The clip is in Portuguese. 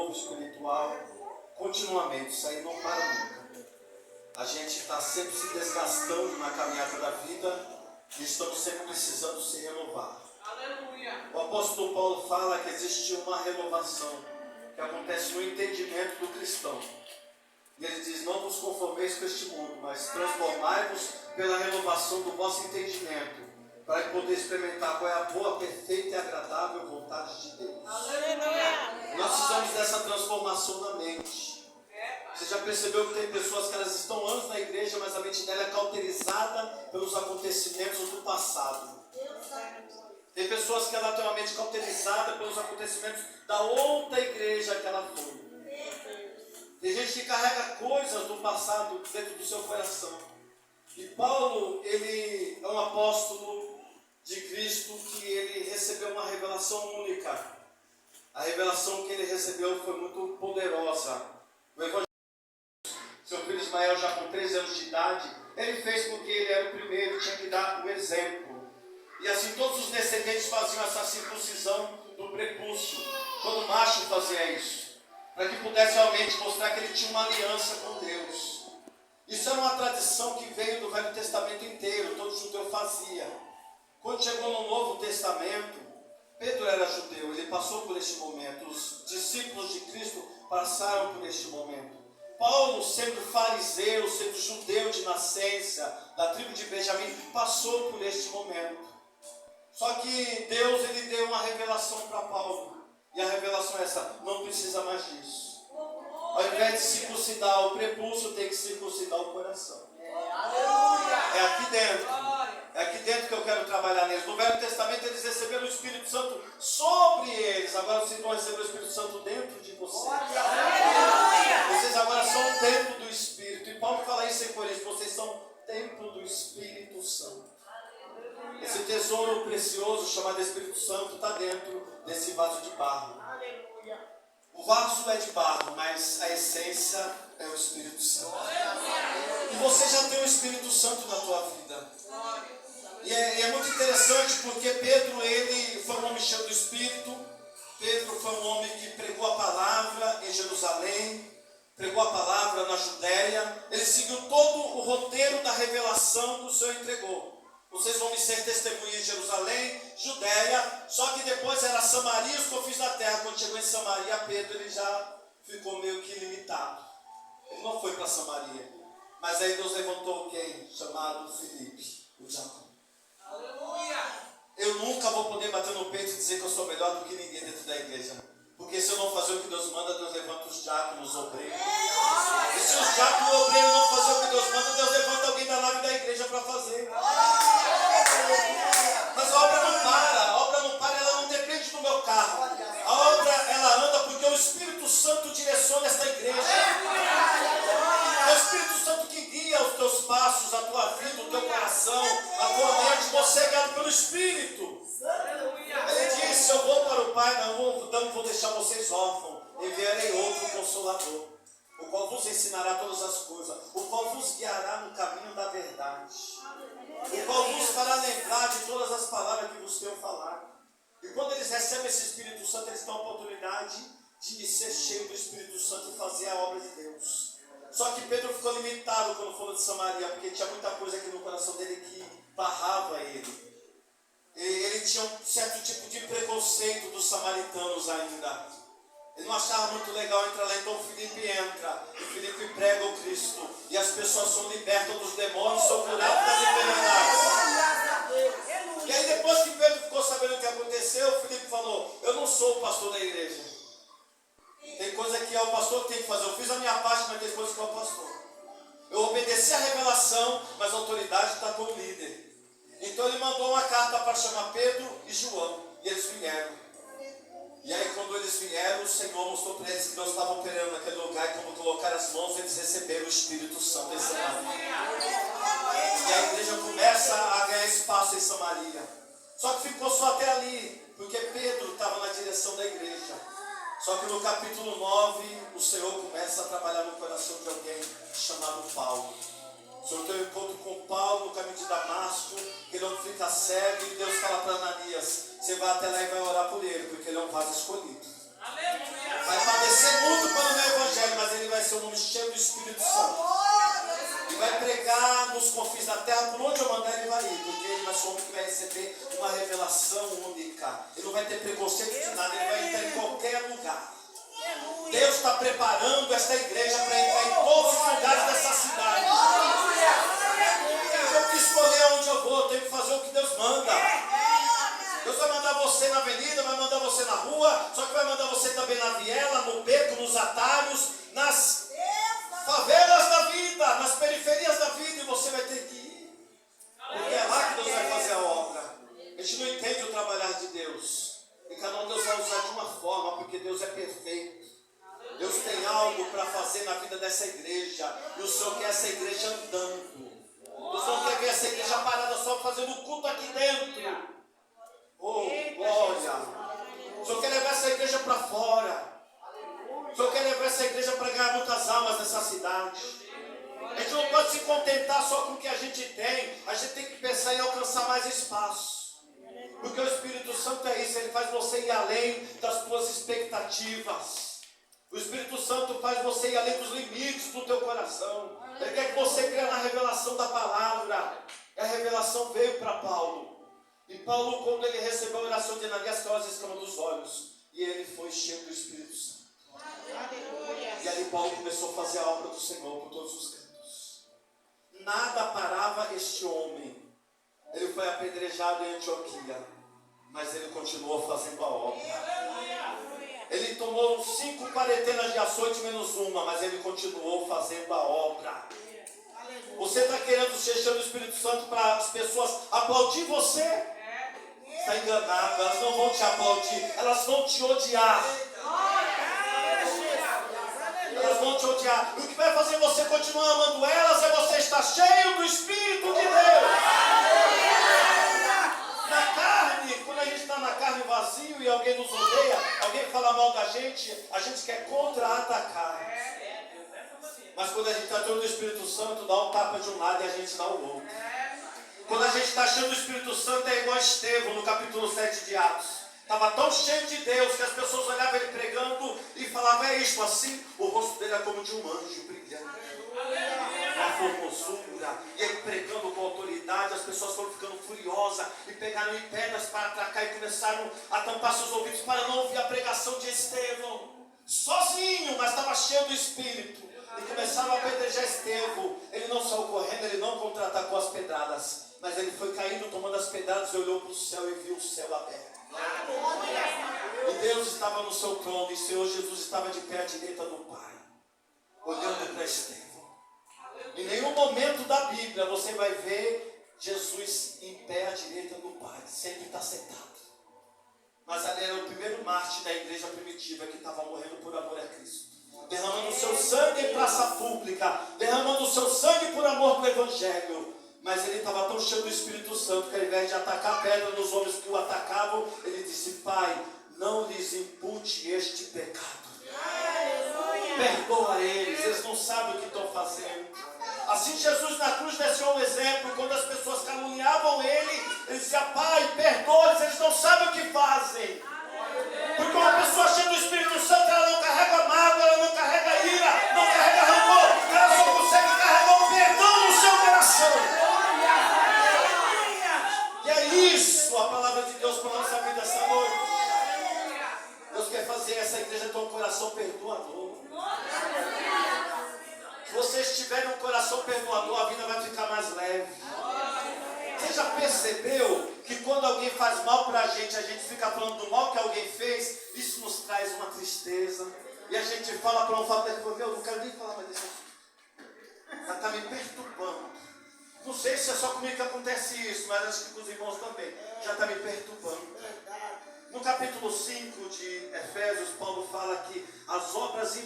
novo espiritual continuamente. Isso aí não para nunca. A gente está sempre se desgastando na caminhada da vida e estamos sempre precisando se renovar. Aleluia. O apóstolo Paulo fala que existe uma renovação que acontece no entendimento do cristão. E ele diz: não vos conformeis com este mundo, mas transformai-vos pela renovação do vosso entendimento, para que poder experimentar qual é a boa, perfeita e agradável vontade de Deus. Aleluia. Nós precisamos dessa transformação na mente. Você já percebeu que tem pessoas que elas estão anos na igreja, mas a mente dela é cauterizada pelos acontecimentos do passado. Tem pessoas que ela tem uma mente cauterizada pelos acontecimentos da outra igreja que ela foi. Tem gente que carrega coisas do passado dentro do seu coração. E Paulo, ele é um apóstolo de Cristo que ele recebeu uma revelação única. A revelação que ele recebeu foi muito poderosa. O evangelho, seu filho Ismael, já com 13 anos de idade, ele fez porque ele era o primeiro, tinha que dar o exemplo. E assim todos os descendentes faziam essa circuncisão do prepúcio, quando o macho fazia isso, para que pudesse realmente mostrar que ele tinha uma aliança com Deus. Isso era uma tradição que veio do Velho Testamento inteiro, todo judeu fazia. Quando chegou no Novo Testamento, Pedro era judeu, ele passou por este momento, os discípulos de Cristo passaram por este momento. Paulo, sendo fariseu, sendo judeu de nascença, da tribo de Benjamim, passou por este momento. Só que Deus, ele deu uma revelação para Paulo. E a revelação é essa: não precisa mais disso. Ao invés de circuncidar o prepúcio, tem que circuncidar o coração. É aqui dentro. É aqui dentro que eu quero trabalhar neles. No Velho Testamento eles receberam o Espírito Santo sobre eles. Agora vocês vão receber o Espírito Santo dentro de vocês. Vocês agora são o templo do Espírito. E Paulo fala isso em Coríntios: vocês são templo do Espírito Santo. Esse tesouro precioso chamado Espírito Santo está dentro desse vaso de barro. O vaso é de barro, mas a essência é o Espírito Santo. E você já tem o Espírito Santo na tua vida. E é muito interessante porque Pedro, ele foi um homem cheio do Espírito. Pedro foi um homem que pregou a palavra em Jerusalém, pregou a palavra na Judéia. Ele seguiu todo o roteiro da revelação que o Senhor entregou. Vocês vão me ser testemunhas em Jerusalém, Judéia, só que depois era Samaria, os confins da terra. Quando chegou em Samaria, Pedro, ele já ficou meio que limitado. Ele não foi para Samaria. Mas aí Deus levantou quem? Chamado Filipe, o diácono. Aleluia! Eu nunca vou poder bater no peito e dizer que eu sou melhor do que ninguém dentro da igreja. Porque se eu não fazer o que Deus manda, Deus levanta os diáconos, os obreiros. E se os diáconos e os obreiros não fazer o que Deus manda, Deus levanta alguém da nave da igreja para fazer. Mas a obra não para, ela não depende do meu carro. A obra, ela anda porque o Espírito Santo direciona esta igreja. É o Espírito Santo que guia os teus passos, a tua vida, o teu coração, a tua mente. Você é guiado pelo Espírito. Ele disse: eu vou para o Pai, não vou deixar vocês órfãos, enviarei outro Consolador, o qual vos ensinará todas as coisas, o qual vos guiará no caminho da verdade, o qual vos fará lembrar de todas as palavras que vos tenho falado. E quando eles recebem esse Espírito Santo, eles têm a oportunidade de ser cheio do Espírito Santo e fazer a obra de Deus. Só que Pedro ficou limitado quando falou de Samaria, porque tinha muita coisa aqui no coração dele que barrava ele. Ele tinha um certo tipo de preconceito dos samaritanos ainda. Ele não achava muito legal entrar lá, então Filipe entra. E Filipe prega o Cristo. E as pessoas são libertas dos demônios, são curadas das enfermidades. E aí depois que Pedro ficou sabendo o que aconteceu, Filipe falou: eu não sou o pastor da igreja. Tem coisa que é o pastor que tem que fazer. Eu fiz a minha parte, mas tem coisa que é o pastor. Eu obedeci a revelação, mas a autoridade está com o líder. Então ele mandou uma carta para chamar Pedro e João. E eles vieram. E aí quando eles vieram, o Senhor mostrou para eles que Deus estava operando naquele lugar. E como colocar as mãos, eles receberam o Espírito Santo em Samaria. E a igreja começa a ganhar espaço em Samaria. Só que ficou só até ali, porque Pedro estava na direção da igreja. Só que no capítulo 9, o Senhor começa a trabalhar no coração de alguém chamado Paulo. O Senhor tem um encontro com Paulo no caminho de Damasco, que ele não fica cego, e Deus fala para Ananias: você vai até lá e vai orar por ele, porque ele é um vaso escolhido. Aleluia. Vai padecer ter uma revelação única. Ele não vai ter preconceito de nada, ele vai entrar em qualquer lugar. Deus está preparando esta igreja para entrar em todos os lugares dessa cidade. Eu tenho que escolher onde eu vou, eu tenho que fazer o que Deus manda. Deus vai mandar você na avenida, vai mandar você na rua, só que vai mandar você também na viela, no beco, nos atalhos, nas favelas da vida, nas periferias da vida, e você vai ter que ir. Porque é lá que Deus vai fazer a obra. A gente não entende o trabalhar de Deus. E cada um Deus vai usar de uma forma, porque Deus é perfeito. Deus tem algo para fazer na vida dessa igreja. E o Senhor quer essa igreja andando. O Senhor quer ver essa igreja parada só fazendo culto aqui dentro. Oh, glória. O Senhor quer levar essa igreja para fora. O Senhor quer levar essa igreja para ganhar muitas almas nessa cidade. A gente não pode se contentar só com o que a gente tem. A gente tem que pensar em alcançar mais espaço. Porque o Espírito Santo é isso. Ele faz você ir além das tuas expectativas. O Espírito Santo faz você ir além dos limites do teu coração. Ele quer que você creia na revelação da palavra. E a revelação veio para Paulo. E Paulo, quando ele recebeu a oração de Ananias, caiu as escamas dos olhos. E ele foi cheio do Espírito Santo. E ali Paulo começou a fazer a obra do Senhor por todos os cantos. Nada parava este homem. Ele foi apedrejado em Antioquia, mas ele continuou fazendo a obra. Ele tomou 5 quarentenas de açoite menos uma, mas ele continuou fazendo a obra. Você está querendo ser cheio do Espírito Santo para as pessoas aplaudir você? Está enganado, elas não vão te aplaudir, elas vão te odiar. Elas vão te odiar. E o que vai fazer você continuar amando elas é você estar cheio do Espírito de Deus. Na carne, quando a gente está na carne vazio e alguém nos odeia, alguém fala mal da gente, a gente quer contra-atacar. Mas quando a gente está cheio do Espírito Santo, dá um tapa de um lado e a gente dá o outro. Quando a gente está cheio do Espírito Santo, é igual a Estevão no capítulo 7 de Atos. Estava tão cheio de Deus que as pessoas olhavam ele pregando e falavam, é isto assim? O rosto dele era como de um anjo brilhante. Uma formosura. E ele pregando com autoridade, as pessoas foram ficando furiosas e pegaram em pedras para atracar e começaram a tampar seus ouvidos para não ouvir a pregação de Estevão. Sozinho, mas estava cheio do Espírito. E começaram a apedrejar Estevão. Ele não saiu correndo, ele não contra-atacou as pedradas, mas ele foi caindo, tomando as pedradas, e olhou para o céu e viu o céu aberto. E Deus estava no seu trono, e o Senhor Jesus estava de pé à direita do Pai, olhando para Estevão. Em nenhum momento da Bíblia você vai ver Jesus em pé à direita do Pai, sempre está sentado. Mas ali era o primeiro mártir da igreja primitiva que estava morrendo por amor a Cristo, derramando o seu sangue em praça pública, derramando o seu sangue por amor do Evangelho. Mas ele estava tão cheio do Espírito Santo que ao invés de atacar pedra nos homens que o atacavam, ele disse, Pai, não lhes impute este pecado. Perdoa eles não sabem o que estão fazendo. Assim Jesus na cruz deixou um exemplo. Quando as pessoas caluniavam ele dizia, Pai, perdoa eles não sabem o que fazem. Porque uma pessoa cheia do Espírito Santo, ela não carrega mágoa, ela não carrega ira, não carrega rancor, ela só consegue carregar o perdão no seu coração. E é isso a palavra de Deus para a nossa vida essa noite. Deus quer fazer essa igreja ter um coração perdoador. Se vocês tiverem um coração perdoador, a vida vai ficar mais leve. Você já percebeu que quando alguém faz mal para a gente fica falando do mal que alguém fez? Isso nos traz uma tristeza. E a gente fala para um familiar, eu não quero nem falar mais desse assunto. Ela está me perturbando. Não sei se é só comigo que acontece isso, mas acho que com os irmãos também. Já está me perturbando. No capítulo 5 de Efésios, Paulo fala que as obras